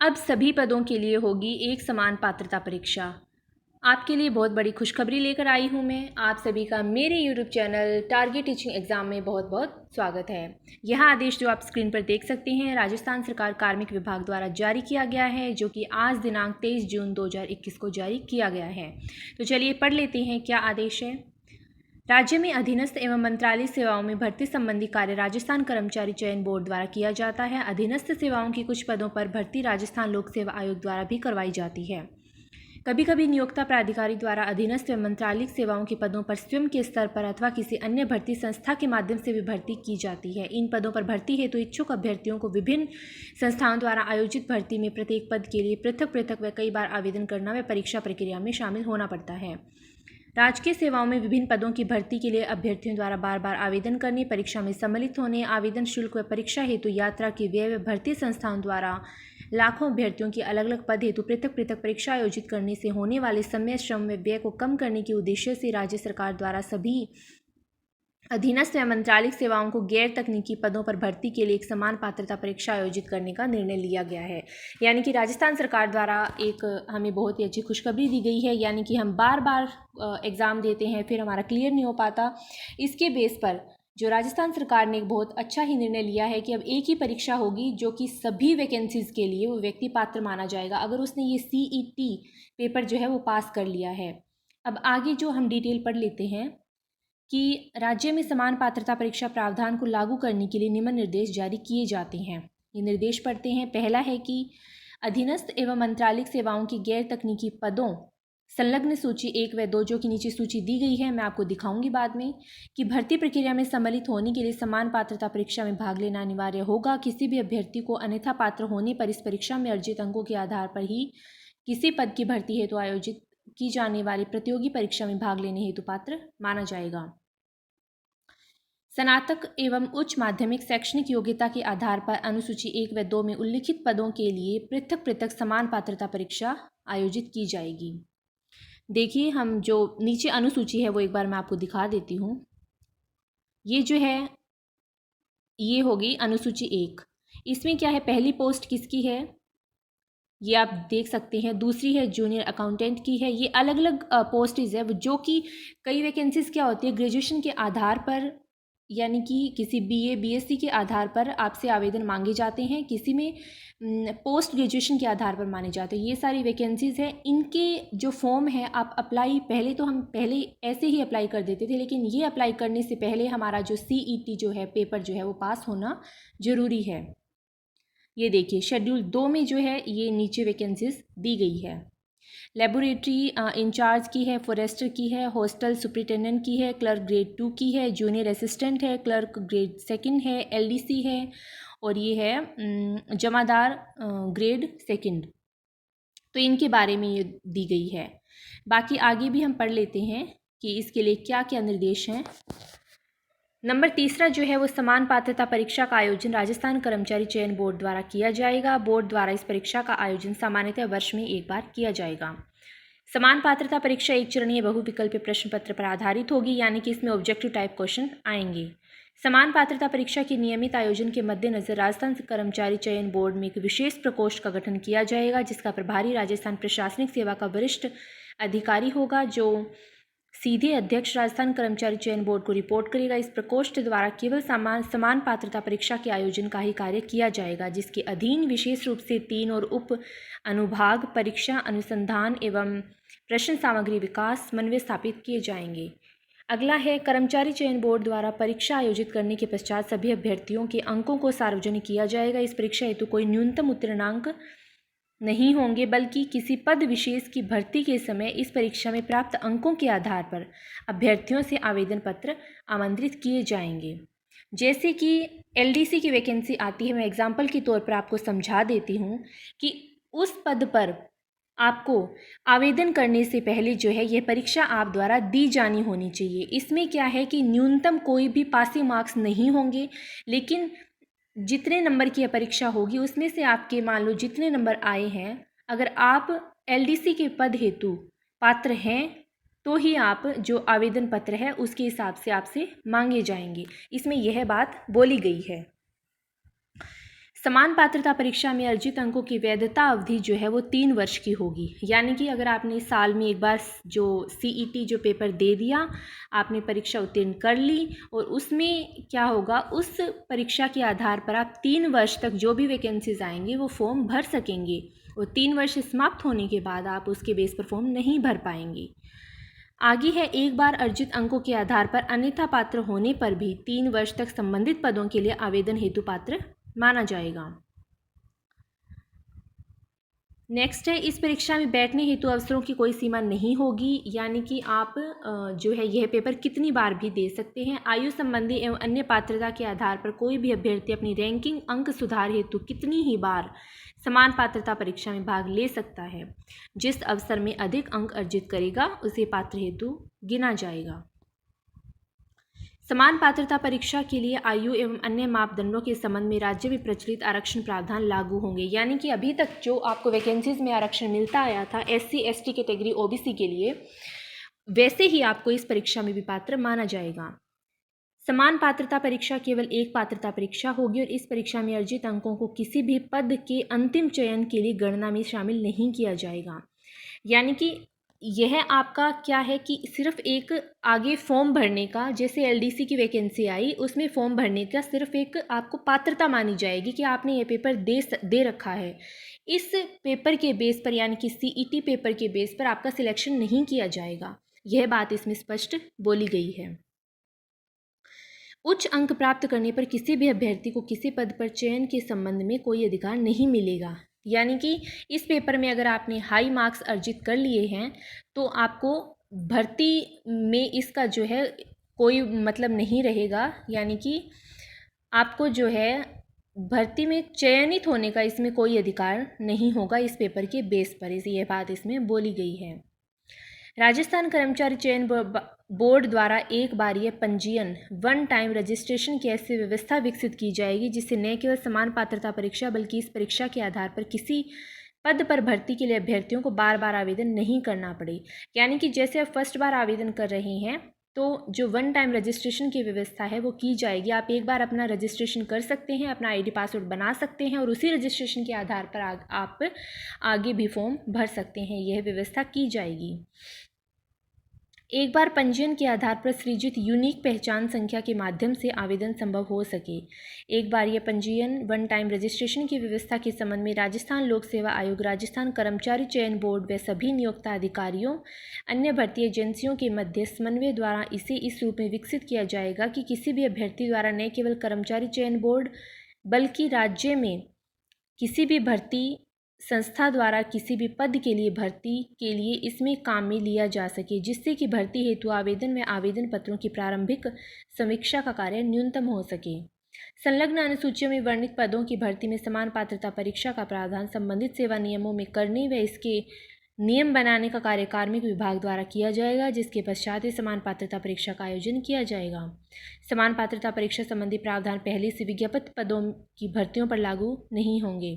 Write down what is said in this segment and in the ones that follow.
अब सभी पदों के लिए होगी एक समान पात्रता परीक्षा। आपके लिए बहुत बड़ी खुशखबरी लेकर आई हूँ मैं। आप सभी का मेरे YouTube channel target teaching exam में बहुत बहुत स्वागत है। यह आदेश जो आप स्क्रीन पर देख सकते हैं राजस्थान सरकार कार्मिक विभाग द्वारा जारी किया गया है, जो कि आज दिनांक 23 जून 2021 को जारी किया गया है। तो चलिए पढ़ लेते हैं क्या आदेश है। राज्य में अधीनस्थ एवं मंत्रालय सेवाओं में भर्ती संबंधी कार्य राजस्थान कर्मचारी चयन बोर्ड द्वारा किया जाता है। अधीनस्थ सेवाओं की कुछ पदों पर भर्ती राजस्थान लोक सेवा आयोग द्वारा भी करवाई जाती है। कभी कभी नियोक्ता प्राधिकारी द्वारा अधीनस्थ एवं मंत्रालयिक सेवाओं के पदों पर स्वयं के स्तर पर अथवा किसी अन्य भर्ती संस्था के माध्यम से भी भर्ती की जाती है। इन पदों पर भर्ती हेतु इच्छुक अभ्यर्थियों को विभिन्न संस्थाओं द्वारा आयोजित भर्ती में प्रत्येक पद के लिए पृथक पृथक व कई बार आवेदन करना व परीक्षा प्रक्रिया में शामिल होना पड़ता है। राजकीय सेवाओं में विभिन्न पदों की भर्ती के लिए अभ्यर्थियों द्वारा बार बार आवेदन करने, परीक्षा में सम्मिलित होने, आवेदन शुल्क व परीक्षा हेतु यात्रा के व्यय व भर्ती संस्थाओं द्वारा लाखों अभ्यर्थियों की अलग अलग पद हेतु पृथक पृथक परीक्षा आयोजित करने से होने वाले समय, श्रम व व्यय को कम करने के उद्देश्य से राज्य सरकार द्वारा सभी अधीनस्थ एवं मंत्रालयिक सेवाओं को गैर तकनीकी पदों पर भर्ती के लिए एक समान पात्रता परीक्षा आयोजित करने का निर्णय लिया गया है। यानी कि राजस्थान सरकार द्वारा एक हमें बहुत ही अच्छी खुशखबरी दी गई है। यानी कि हम बार बार एग्ज़ाम देते हैं, फिर हमारा क्लियर नहीं हो पाता। इसके बेस पर जो राजस्थान सरकार ने एक बहुत अच्छा ही निर्णय लिया है कि अब एक ही परीक्षा होगी, जो कि सभी वैकेंसीज़ के लिए वो व्यक्ति पात्र माना जाएगा अगर उसने ये CET पेपर जो है वो पास कर लिया है। अब आगे जो हम डिटेल पढ़ लेते हैं कि राज्य में समान पात्रता परीक्षा प्रावधान को लागू करने के लिए निम्न निर्देश जारी किए जाते हैं। ये निर्देश पढ़ते हैं। पहला है कि अधीनस्थ एवं मंत्रालयिक सेवाओं की गैर तकनीकी पदों संलग्न सूची 1 व 2, जो कि नीचे सूची दी गई है, मैं आपको दिखाऊंगी बाद में, कि भर्ती प्रक्रिया में सम्मिलित होने के लिए समान पात्रता परीक्षा में भाग लेना अनिवार्य होगा। किसी भी अभ्यर्थी को अन्यथा पात्र होने पर इस परीक्षा में अर्जित अंकों के आधार पर ही किसी पद की भर्ती हेतु आयोजित की जाने वाली प्रतियोगी परीक्षा में भाग लेने हेतु पात्र माना जाएगा। स्नातक एवं उच्च माध्यमिक शैक्षणिक योग्यता के आधार पर अनुसूची 1 व 2 में उल्लिखित पदों के लिए पृथक पृथक समान पात्रता परीक्षा आयोजित की जाएगी। देखिए, हम जो नीचे अनुसूची है वो एक बार मैं आपको दिखा देती हूँ। ये जो है ये होगी अनुसूची 1। इसमें क्या है, पहली पोस्ट किसकी है ये आप देख सकते हैं। दूसरी है जूनियर अकाउंटेंट की है। ये अलग अलग पोस्टेज है, जो कि कई वैकेंसीज क्या होती है ग्रेजुएशन के आधार पर, यानी कि किसी BA BSc के आधार पर आपसे आवेदन मांगे जाते हैं, किसी में पोस्ट ग्रेजुएशन के आधार पर माने जाते हैं। ये सारी वैकेंसीज हैं। इनके जो फॉर्म है आप अप्लाई, पहले तो हम पहले ऐसे ही अप्लाई कर देते थे, लेकिन ये अप्लाई करने से पहले हमारा जो CET जो है पेपर जो है वो पास होना ज़रूरी है। ये देखिए शेड्यूल 2 में जो है ये नीचे वैकेंसीज दी गई है। लेबोरेटरी इंचार्ज की है, फॉरेस्टर की है, हॉस्टल सुपरिटेंडेंट की है, क्लर्क ग्रेड 2 की है, जूनियर असिस्टेंट है, क्लर्क ग्रेड 2 है, LDC है, और ये है जमादार ग्रेड 2। तो इनके बारे में ये दी गई है। बाकी आगे भी हम पढ़ लेते हैं कि इसके लिए क्या क्या निर्देश हैं। नंबर 3 जो है वो समान पात्रता परीक्षा का आयोजन राजस्थान कर्मचारी चयन बोर्ड द्वारा किया जाएगा। बोर्ड द्वारा इस परीक्षा का आयोजन सामान्यतः वर्ष में एक बार किया जाएगा। समान पात्रता परीक्षा एक चरणीय बहुविकल्पीय प्रश्न पत्र पर आधारित होगी, यानी कि इसमें ऑब्जेक्टिव टाइप क्वेश्चन आएंगे। समान पात्रता परीक्षा के नियमित आयोजन के मद्देनजर राजस्थान कर्मचारी चयन बोर्ड में एक विशेष प्रकोष्ठ का गठन किया जाएगा, जिसका प्रभारी राजस्थान प्रशासनिक सेवा का वरिष्ठ अधिकारी होगा, जो सीधे अध्यक्ष राजस्थान कर्मचारी चयन बोर्ड को रिपोर्ट करेगा। इस प्रकोष्ठ द्वारा केवल समान पात्रता परीक्षा के आयोजन का ही कार्य किया जाएगा, जिसके अधीन विशेष रूप से 3 और उप अनुभाग परीक्षा अनुसंधान एवं प्रश्न सामग्री विकास समन्वय स्थापित किए जाएंगे। अगला है कर्मचारी चयन बोर्ड द्वारा परीक्षा आयोजित करने के पश्चात सभी अभ्यर्थियों के अंकों को सार्वजनिक किया जाएगा। इस परीक्षा हेतु कोई न्यूनतम उत्तीर्णांक नहीं होंगे, बल्कि किसी पद विशेष की भर्ती के समय इस परीक्षा में प्राप्त अंकों के आधार पर अभ्यर्थियों से आवेदन पत्र आमंत्रित किए जाएंगे। जैसे कि LDC की वैकेंसी आती है, मैं एग्जाम्पल के तौर पर आपको समझा देती हूँ कि उस पद पर आपको आवेदन करने से पहले जो है यह परीक्षा आप द्वारा दी जानी होनी चाहिए। इसमें क्या है कि न्यूनतम कोई भी पासिंग मार्क्स नहीं होंगे, लेकिन जितने नंबर की परीक्षा होगी उसमें से आपके मान लो जितने नंबर आए हैं, अगर आप LDC के पद हेतु पात्र हैं तो ही आप जो आवेदन पत्र है उसके हिसाब से आपसे मांगे जाएंगे। इसमें यह बात बोली गई है। समान पात्रता परीक्षा में अर्जित अंकों की वैधता अवधि जो है वो 3 वर्ष की होगी। यानी कि अगर आपने साल में एक बार जो CET जो पेपर दे दिया, आपने परीक्षा उत्तीर्ण कर ली और उसमें क्या होगा, उस परीक्षा के आधार पर आप 3 वर्ष तक जो भी वैकेंसीज आएंगे वो फॉर्म भर सकेंगे और 3 वर्ष समाप्त होने के बाद आप उसके बेस पर फॉर्म नहीं भर पाएंगे। आगे है, एक बार अर्जित अंकों के आधार पर अन्यथा पात्र होने पर भी 3 वर्ष तक संबंधित पदों के लिए आवेदन हेतु पात्र माना जाएगा। नेक्स्ट है, इस परीक्षा में बैठने हेतु अवसरों की कोई सीमा नहीं होगी। यानी कि आप जो है यह पेपर कितनी बार भी दे सकते हैं। आयु संबंधी एवं अन्य पात्रता के आधार पर कोई भी अभ्यर्थी अपनी रैंकिंग अंक सुधार हेतु कितनी ही बार समान पात्रता परीक्षा में भाग ले सकता है। जिस अवसर में अधिक अंक अर्जित करेगा उसे पात्र हेतु गिना जाएगा। समान पात्रता परीक्षा के लिए आयु एवं अन्य मापदंडों के संबंध में राज्य में प्रचलित आरक्षण प्रावधान लागू होंगे। यानी कि अभी तक जो आपको वैकेंसीज में आरक्षण मिलता आया था SC ST कैटेगरी OBC के लिए, वैसे ही आपको इस परीक्षा में भी पात्र माना जाएगा। समान पात्रता परीक्षा केवल एक पात्रता परीक्षा होगी और इस परीक्षा में अर्जित अंकों को किसी भी पद के अंतिम चयन के लिए गणना में शामिल नहीं किया जाएगा। यानी कि यह आपका क्या है कि सिर्फ एक आगे फॉर्म भरने का, जैसे LDC की वैकेंसी आई उसमें फॉर्म भरने का सिर्फ एक आपको पात्रता मानी जाएगी कि आपने ये पेपर दे रखा है। इस पेपर के बेस पर यानी कि CET पेपर के बेस पर आपका सिलेक्शन नहीं किया जाएगा। यह बात इसमें स्पष्ट बोली गई है। उच्च अंक प्राप्त करने पर किसी भी अभ्यर्थी को किसी पद पर चयन के संबंध में कोई अधिकार नहीं मिलेगा। यानी कि इस पेपर में अगर आपने हाई मार्क्स अर्जित कर लिए हैं तो आपको भर्ती में इसका जो है कोई मतलब नहीं रहेगा। यानी कि आपको जो है भर्ती में चयनित होने का इसमें कोई अधिकार नहीं होगा इस पेपर के बेस पर। यह बात इसमें बोली गई है। राजस्थान कर्मचारी चयन बोर्ड द्वारा एक बारीय पंजीयन वन टाइम रजिस्ट्रेशन की ऐसी व्यवस्था विकसित की जाएगी जिससे न केवल समान पात्रता परीक्षा बल्कि इस परीक्षा के आधार पर किसी पद पर भर्ती के लिए अभ्यर्थियों को बार बार आवेदन नहीं करना पड़े। यानी कि जैसे आप फर्स्ट बार आवेदन कर रहे हैं तो जो वन टाइम रजिस्ट्रेशन की व्यवस्था है वो की जाएगी। आप एक बार अपना रजिस्ट्रेशन कर सकते हैं, अपना ID पासवर्ड बना सकते हैं और उसी रजिस्ट्रेशन के आधार पर आप आगे भी फॉर्म भर सकते हैं। यह व्यवस्था की जाएगी। एक बार पंजीयन के आधार पर सृजित यूनिक पहचान संख्या के माध्यम से आवेदन संभव हो सके। एक बार यह पंजीयन वन टाइम रजिस्ट्रेशन की व्यवस्था के संबंध में राजस्थान लोक सेवा आयोग, राजस्थान कर्मचारी चयन बोर्ड व सभी नियोक्ता अधिकारियों, अन्य भर्ती एजेंसियों के मध्य समन्वय द्वारा इसे इस रूप में विकसित किया जाएगा कि किसी भी अभ्यर्थी द्वारा न केवल कर्मचारी चयन बोर्ड बल्कि राज्य में किसी भी भर्ती संस्था द्वारा किसी भी पद के लिए भर्ती के लिए इसमें काम में लिया जा सके, जिससे कि भर्ती हेतु आवेदन में आवेदन पत्रों की प्रारंभिक समीक्षा का कार्य न्यूनतम हो सके। संलग्न अनुसूचियों में वर्णित पदों की भर्ती में समान पात्रता परीक्षा का प्रावधान संबंधित सेवा नियमों में करने व इसके नियम बनाने का कार्य कार्मिक विभाग द्वारा किया जाएगा, जिसके पश्चात ही समान पात्रता परीक्षा का आयोजन किया जाएगा। समान पात्रता परीक्षा संबंधी प्रावधान पहले से विज्ञापित पदों की भर्तियों पर लागू नहीं होंगे।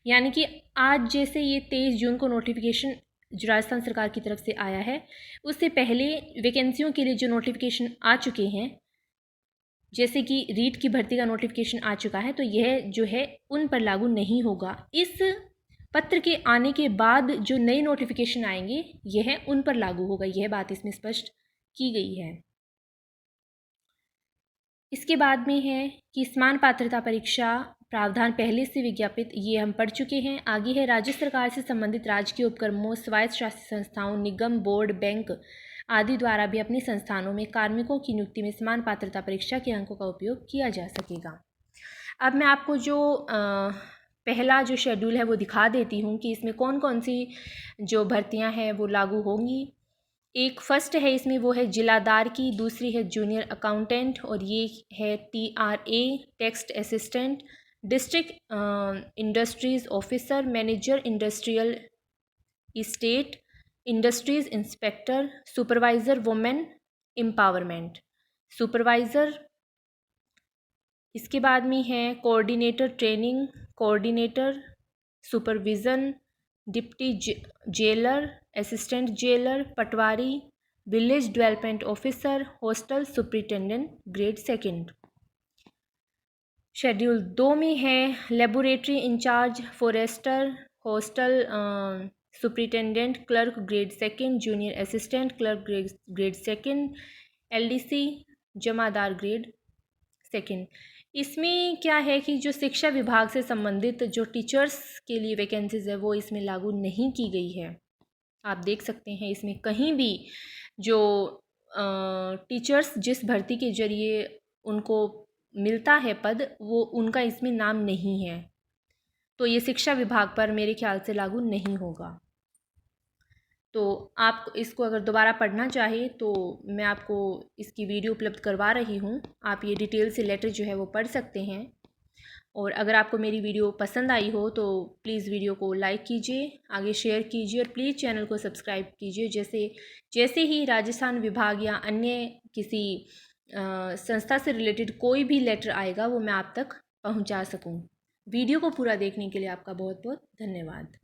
यानी कि आज जैसे ये 23 जून को नोटिफिकेशन जो राजस्थान सरकार की तरफ से आया है, उससे पहले वैकेंसियों के लिए जो नोटिफिकेशन आ चुके हैं, जैसे कि रीट की भर्ती का नोटिफिकेशन आ चुका है, तो यह जो है उन पर लागू नहीं होगा। इस पत्र के आने के बाद जो नए नोटिफिकेशन आएंगे यह उन पर लागू होगा। यह बात इसमें स्पष्ट की गई है। इसके बाद में है कि समान पात्रता परीक्षा प्रावधान पहले से विज्ञापित, ये हम पढ़ चुके हैं। आगे है, राज्य सरकार से संबंधित राजकीय उपक्रमों, स्वायत्त शासित संस्थाओं, निगम, बोर्ड, बैंक आदि द्वारा भी अपने संस्थानों में कार्मिकों की नियुक्ति में समान पात्रता परीक्षा के अंकों का उपयोग किया जा सकेगा। अब मैं आपको जो पहला जो शेड्यूल है वो दिखा देती हूँ कि इसमें कौन कौन सी जो भर्तियाँ हैं वो लागू होंगी। एक फर्स्ट है इसमें वो है जिलादार की, दूसरी है जूनियर अकाउंटेंट और ये है TRA text assistant, district industries officer, manager industrial estate, industries inspector, supervisor women empowerment supervisor. इसके बाद में है coordinator training, coordinator supervision, deputy jailer, assistant jailer, patwari, village development officer, hostel superintendent grade 2। Schedule 2 में है laboratory incharge, forester, hostel superintendent, clerk grade second, junior assistant clerk grade second, LDC जमादार grade second. इसमें क्या है कि जो शिक्षा विभाग से संबंधित जो टीचर्स के लिए वैकेंसीज है वो इसमें लागू नहीं की गई है। आप देख सकते हैं इसमें कहीं भी जो टीचर्स जिस भर्ती के जरिए उनको मिलता है पद, वो उनका इसमें नाम नहीं है। तो ये शिक्षा विभाग पर मेरे ख्याल से लागू नहीं होगा। तो आप इसको अगर दोबारा पढ़ना चाहें तो मैं आपको इसकी वीडियो उपलब्ध करवा रही हूँ। आप ये डिटेल से लेटर जो है वो पढ़ सकते हैं। और अगर आपको मेरी वीडियो पसंद आई हो तो प्लीज़ वीडियो को लाइक कीजिए, आगे शेयर कीजिए और प्लीज़ चैनल को सब्सक्राइब कीजिए। जैसे ही राजस्थान विभाग या अन्य किसी संस्था से रिलेटेड कोई भी लेटर आएगा वो मैं आप तक पहुंचा सकूं। वीडियो को पूरा देखने के लिए आपका बहुत बहुत धन्यवाद।